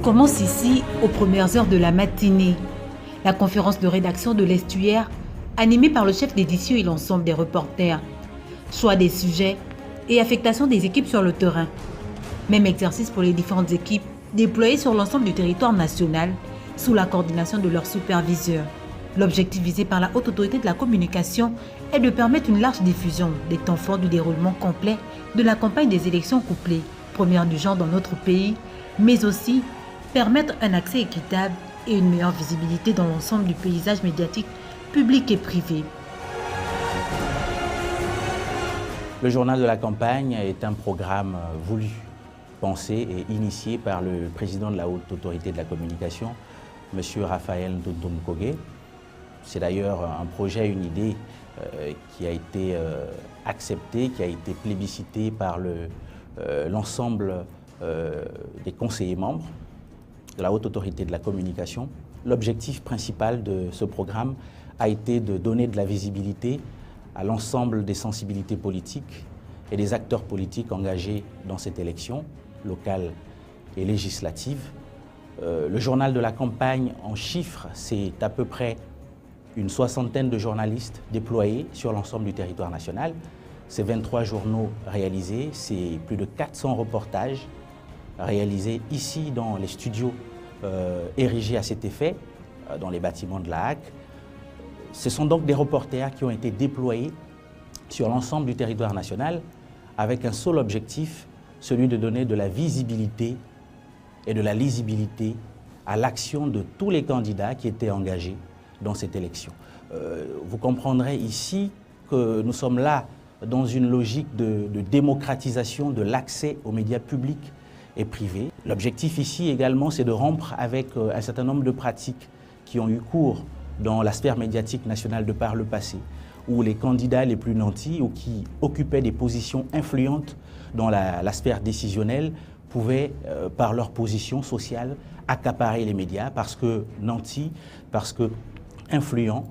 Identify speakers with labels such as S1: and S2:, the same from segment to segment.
S1: commence ici aux premières heures de la matinée. La conférence de rédaction de l'Estuaire, animée par le chef d'édition et l'ensemble des reporters. Choix des sujets et affectation des équipes sur le terrain. Même exercice pour les différentes équipes déployées sur l'ensemble du territoire national sous la coordination de leurs superviseurs. L'objectif visé par la Haute Autorité de la Communication est de permettre une large diffusion des temps forts du déroulement complet de la campagne des élections couplées, première du genre dans notre pays, mais aussi permettre un accès équitable et une meilleure visibilité dans l'ensemble du paysage médiatique public et privé.
S2: Le journal de la campagne est un programme voulu, pensé et initié par le président de la Haute Autorité de la Communication, M. Raphaël Ndondoum-Kogué. C'est d'ailleurs un projet, une idée qui a été acceptée, qui a été plébiscitée par l'ensemble des conseillers membres de la Haute Autorité de la Communication. L'objectif principal de ce programme a été de donner de la visibilité à l'ensemble des sensibilités politiques et des acteurs politiques engagés dans cette élection locale et législative. Le journal de la campagne, en chiffres, c'est à peu près une soixantaine de journalistes déployés sur l'ensemble du territoire national. C'est 23 journaux réalisés, c'est plus de 400 reportages réalisés ici dans les studios érigés à cet effet, dans les bâtiments de la HAC. Ce sont donc des reporters qui ont été déployés sur l'ensemble du territoire national avec un seul objectif, celui de donner de la visibilité et de la lisibilité à l'action de tous les candidats qui étaient engagés dans cette élection. Vous comprendrez ici que nous sommes là dans une logique de démocratisation de l'accès aux médias publics et privés. L'objectif ici également, c'est de rompre avec un certain nombre de pratiques qui ont eu cours dans la sphère médiatique nationale de par le passé, où les candidats les plus nantis ou qui occupaient des positions influentes dans la sphère décisionnelle pouvaient, par leur position sociale, accaparer les médias parce que nantis, parce que influents.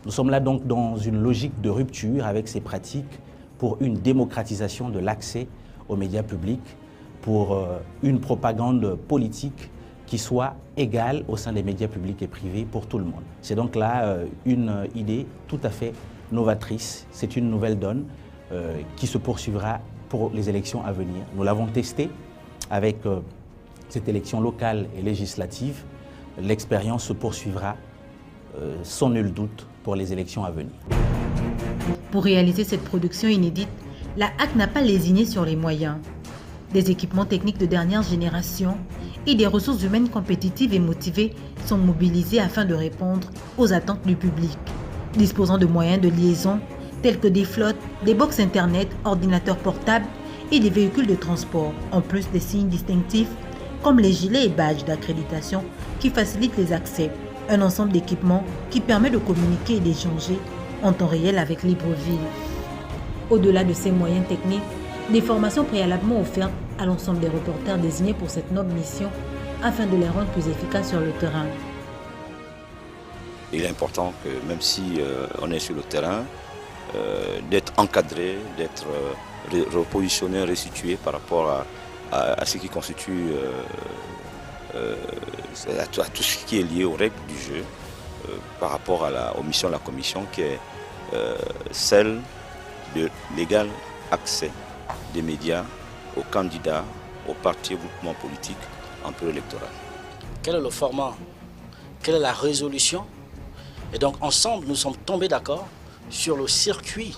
S2: Nous sommes là donc dans une logique de rupture avec ces pratiques pour une démocratisation de l'accès aux médias publics, pour une propagande politique qui soit égale au sein des médias publics et privés pour tout le monde. C'est donc là une idée tout à fait novatrice. C'est une nouvelle donne qui se poursuivra pour les élections à venir. Nous l'avons testé avec cette élection locale et législative. L'expérience se poursuivra sans nul doute pour les élections à venir.
S1: Pour réaliser cette production inédite, la HAC n'a pas lésiné sur les moyens. Des équipements techniques de dernière génération et des ressources humaines compétitives et motivées sont mobilisés afin de répondre aux attentes du public. Disposant de moyens de liaison tels que des flottes, des box internet, ordinateurs portables et des véhicules de transport, en plus des signes distinctifs comme les gilets et badges d'accréditation qui facilitent les accès. Un ensemble d'équipements qui permet de communiquer et d'échanger en temps réel avec Libreville. Au-delà de ces moyens techniques, des formations préalablement offertes à l'ensemble des reporters désignés pour cette noble mission afin de les rendre plus efficaces sur le terrain.
S3: Il est important que même si on est sur le terrain, d'être encadré, d'être repositionné, resitué par rapport à ce qui constitue à tout ce qui est lié aux règles du jeu par rapport aux missions de la commission qui est celle de l'égal accès des médias aux candidats, aux partis et groupements politiques en période électorale.
S4: Quel est le format? Quelle est la résolution? Et donc ensemble, nous sommes tombés d'accord sur le circuit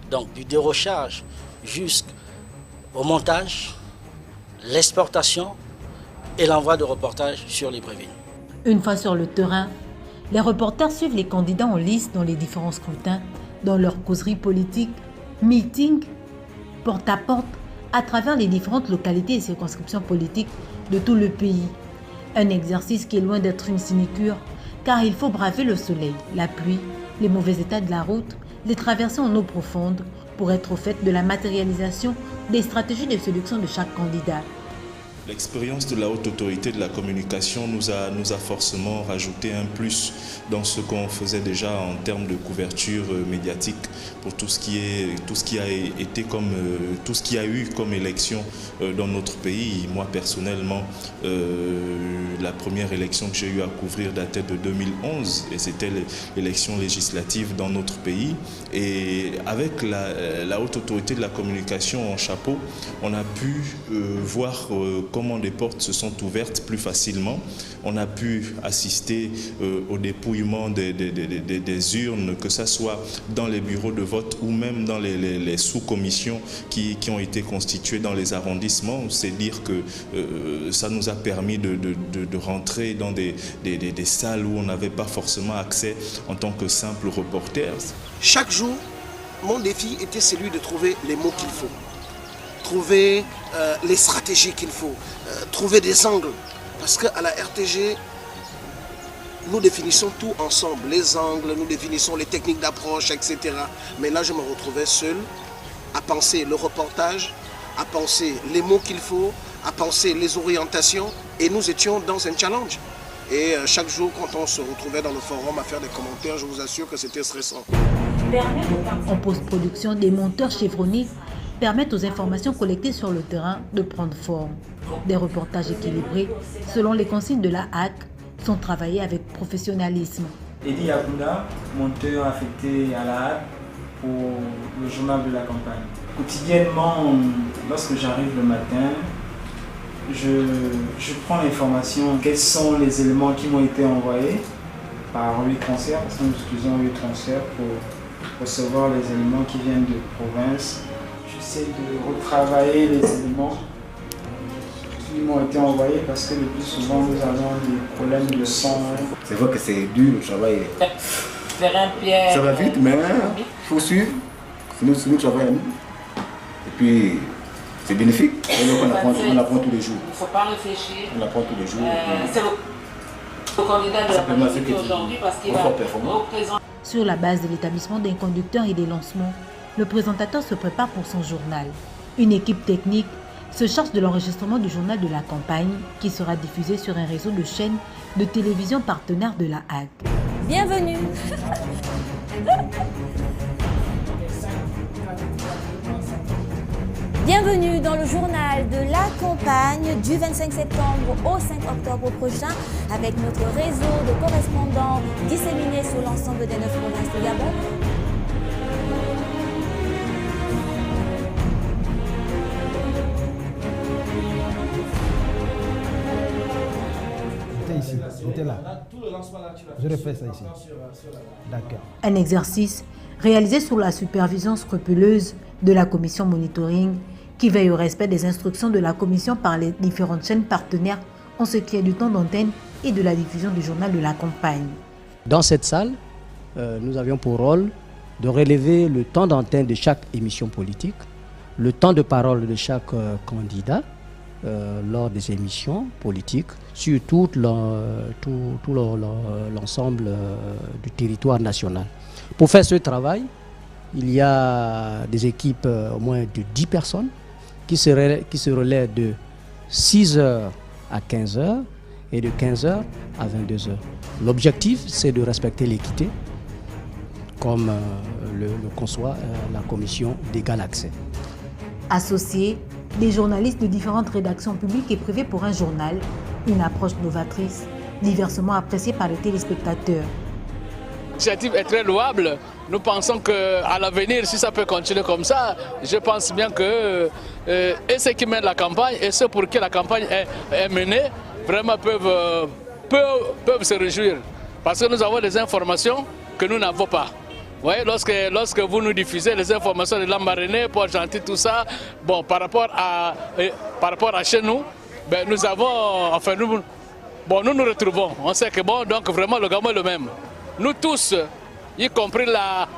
S4: donc, du dérochage jusqu'au montage, l'exportation et l'envoi de reportages sur Libreville.
S1: Une fois sur le terrain, les reporters suivent les candidats en lice dans les différents scrutins, dans leurs causeries politiques, meetings, porte-à-porte, à travers les différentes localités et circonscriptions politiques de tout le pays. Un exercice qui est loin d'être une sinécure, car il faut braver le soleil, la pluie, les mauvais états de la route, les traversées en eau profonde, pour être au fait de la matérialisation des stratégies de séduction de chaque candidat.
S5: L'expérience de la haute autorité de la communication nous a forcément rajouté un plus dans ce qu'on faisait déjà en termes de couverture médiatique pour tout ce qui a eu comme élection dans notre pays. Moi personnellement, la première élection que j'ai eu à couvrir datait de 2011 et c'était l'élection législative dans notre pays. Et avec la haute autorité de la communication en chapeau, on a pu voir comment des portes se sont ouvertes plus facilement. On a pu assister au dépouillement des urnes, que ce soit dans les bureaux de vote ou même dans les sous-commissions qui ont été constituées dans les arrondissements. C'est dire que ça nous a permis de rentrer dans des salles où on n'avait pas forcément accès en tant que simple reporter.
S6: Chaque jour, mon défi était celui de trouver les mots qu'il faut, trouver les stratégies qu'il faut, trouver des angles. Parce qu'à la RTG, nous définissons tout ensemble, les angles, nous définissons les techniques d'approche, etc. Mais là, je me retrouvais seul à penser le reportage, à penser les mots qu'il faut, à penser les orientations. Et nous étions dans un challenge. Et chaque jour, quand on se retrouvait dans le forum à faire des commentaires, je vous assure que c'était stressant.
S1: En post-production, des monteurs chevronnés permettent aux informations collectées sur le terrain de prendre forme. Des reportages équilibrés, selon les consignes de la HAC, sont travaillés avec professionnalisme.
S7: Eddie Yakounda, monteur affecté à la HAC pour le journal de la campagne. Quotidiennement, lorsque j'arrive le matin, je prends l'information, quels sont les éléments qui m'ont été envoyés par WeTransfer, parce que nous utilisons WeTransfer pour recevoir les éléments qui viennent de province. J'essaie de retravailler les éléments qui m'ont été envoyés parce que le plus souvent nous avons des problèmes de son.
S8: C'est vrai que c'est dur le travail. Ça va vite, mais il faut suivre. C'est nous travaillons. Et puis c'est bénéfique. On apprend tous les jours.
S9: Il ne faut pas réfléchir.
S8: On apprend tous les jours.
S9: C'est le candidat de la politique aujourd'hui parce qu'il va représenter.
S1: Sur la base de l'établissement d'un conducteur et des lancements, le présentateur se prépare pour son journal. Une équipe technique se charge de l'enregistrement du journal de la campagne qui sera diffusé sur un réseau de chaînes de télévision partenaires de la HAC.
S10: Bienvenue. Bienvenue dans le journal de la campagne du 25 septembre au 5 octobre prochain avec notre réseau de correspondants disséminés sur l'ensemble des 9 provinces du Gabon.
S11: J'étais là. Je refais ça ici. D'accord.
S1: Un exercice réalisé sous la supervision scrupuleuse de la commission monitoring qui veille au respect des instructions de la commission par les différentes chaînes partenaires en ce qui est du temps d'antenne et de la diffusion du journal de la campagne.
S12: Dans cette salle, nous avions pour rôle de relever le temps d'antenne de chaque émission politique, le temps de parole de chaque candidat lors des émissions politiques sur tout l'ensemble du territoire national. Pour faire ce travail, il y a des équipes au moins de 10 personnes qui se relaient de 6h à 15h et de 15h à 22h. L'objectif, c'est de respecter l'équité comme le conçoit la commission d'égal accès.
S1: Associés, des journalistes de différentes rédactions publiques et privées pour un journal, une approche novatrice, diversement appréciée par les téléspectateurs.
S13: L'initiative est très louable. Nous pensons qu'à l'avenir, si ça peut continuer comme ça, je pense bien que et ceux qui mènent la campagne et ceux pour qui la campagne est menée, vraiment peuvent se réjouir. Parce que nous avons des informations que nous n'avons pas. Vous voyez, lorsque vous nous diffusez les informations de Lambaréné, Port-Gentil, tout ça, bon, par rapport à chez nous, ben, nous avons, enfin, nous nous retrouvons. On sait que bon, donc vraiment le Gabon est le même. Nous tous, y compris la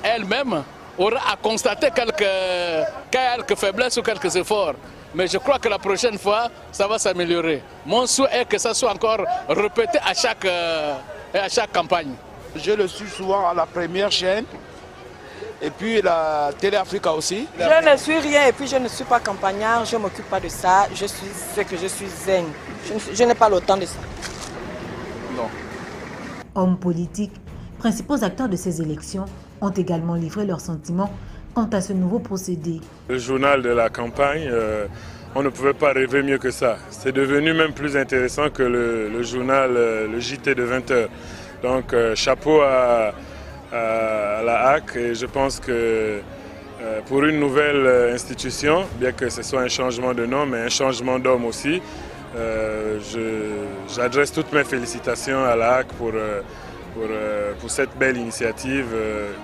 S13: elle-même, aura à constater quelques faiblesses ou quelques efforts. Mais je crois que la prochaine fois, ça va s'améliorer. Mon souhait est que ça soit encore répété à chaque campagne.
S14: Je le suis souvent à la première chaîne et puis la Télé Africa aussi.
S15: Je ne suis rien et puis je ne suis pas campagnard, je ne m'occupe pas de ça, je suis ce que je suis zen. Je n'ai pas le temps de ça.
S14: Non.
S1: Hommes politiques, principaux acteurs de ces élections, ont également livré leurs sentiments quant à ce nouveau procédé.
S16: Le journal de la campagne, on ne pouvait pas rêver mieux que ça. C'est devenu même plus intéressant que le journal, le JT de 20h. Donc chapeau à la HAC, et je pense que pour une nouvelle institution, bien que ce soit un changement de nom, mais un changement d'homme aussi, j'adresse toutes mes félicitations à la HAC pour cette belle initiative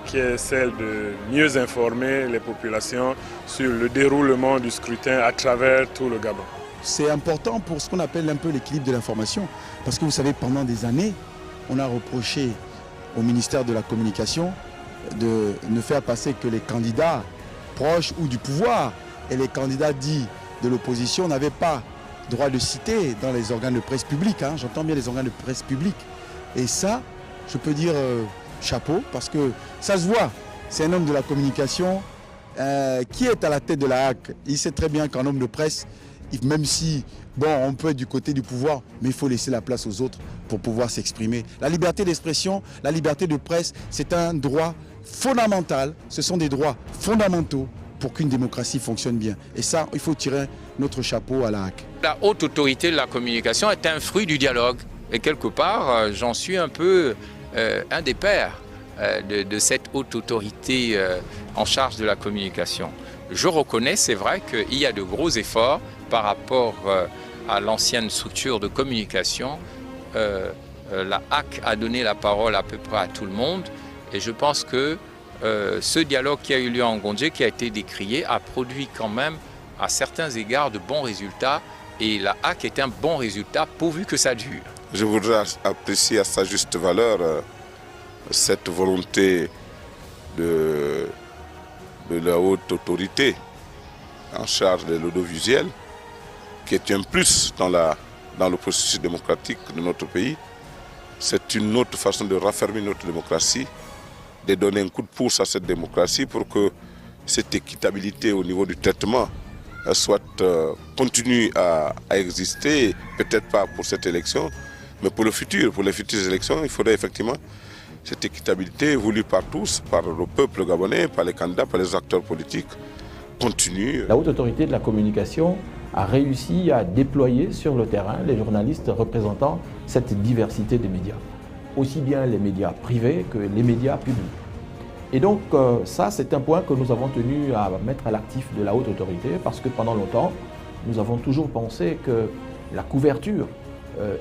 S16: qui est celle de mieux informer les populations sur le déroulement du scrutin à travers tout le Gabon.
S17: C'est important pour ce qu'on appelle un peu l'équilibre de l'information, parce que vous savez, pendant des années, on a reproché au ministère de la Communication de ne faire passer que les candidats proches ou du pouvoir, et les candidats dits de l'opposition n'avaient pas droit de citer dans les organes de presse publique, hein, j'entends bien les organes de presse publique. Et ça, je peux dire chapeau, parce que ça se voit, c'est un homme de la communication qui est à la tête de la HAC. Il sait très bien qu'un homme de presse, même si, bon, on peut être du côté du pouvoir, mais il faut laisser la place aux autres pour pouvoir s'exprimer. La liberté d'expression, la liberté de presse, c'est un droit fondamental, ce sont des droits fondamentaux pour qu'une démocratie fonctionne bien. Et ça, il faut tirer notre chapeau à la HAC.
S18: La haute autorité de la communication est un fruit du dialogue. Et quelque part, j'en suis un peu un des pères de cette haute autorité en charge de la communication. Je reconnais, c'est vrai qu'il y a de gros efforts par rapport à l'ancienne structure de communication. La HAC a donné la parole à peu près à tout le monde. Et je pense que ce dialogue qui a eu lieu en Gondé, qui a été décrié, a produit quand même à certains égards de bons résultats. Et la HAC est un bon résultat pourvu que ça dure.
S19: Je voudrais apprécier à sa juste valeur cette volonté de la haute autorité en charge de l'audiovisuel, qui est un plus dans le processus démocratique de notre pays. C'est une autre façon de raffermir notre démocratie, de donner un coup de pouce à cette démocratie pour que cette équitabilité au niveau du traitement continue à exister, peut-être pas pour cette élection, mais pour le futur, pour les futures élections, il faudrait effectivement cette équitabilité voulue par tous, par le peuple gabonais, par les candidats, par les acteurs politiques, continue.
S2: La haute autorité de la communication a réussi à déployer sur le terrain les journalistes représentant cette diversité des médias, aussi bien les médias privés que les médias publics. Et donc ça, c'est un point que nous avons tenu à mettre à l'actif de la haute autorité, parce que pendant longtemps, nous avons toujours pensé que la couverture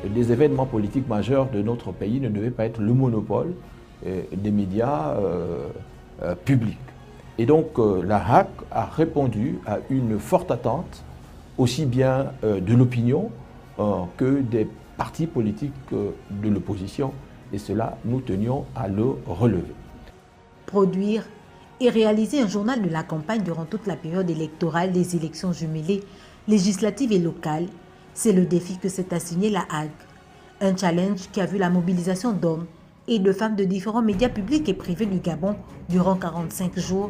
S2: des événements politiques majeurs de notre pays ne devait pas être le monopole des médias publics. Et donc la HAC a répondu à une forte attente, aussi bien de l'opinion que des partis politiques de l'opposition, et cela, nous tenions à le relever.
S1: Produire et réaliser un journal de la campagne durant toute la période électorale des élections jumelées, législatives et locales, c'est le défi que s'est assigné la HAC. Un challenge qui a vu la mobilisation d'hommes et de femmes de différents médias publics et privés du Gabon durant 45 jours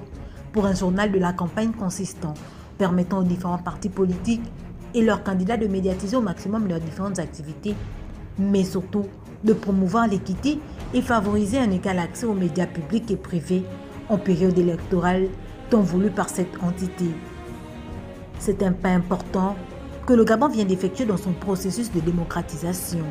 S1: pour un journal de la campagne consistant, permettant aux différents partis politiques et leurs candidats de médiatiser au maximum leurs différentes activités, mais surtout de promouvoir l'équité et favoriser un égal accès aux médias publics et privés en période électorale tant voulu par cette entité. C'est un pas important que le Gabon vient d'effectuer dans son processus de démocratisation.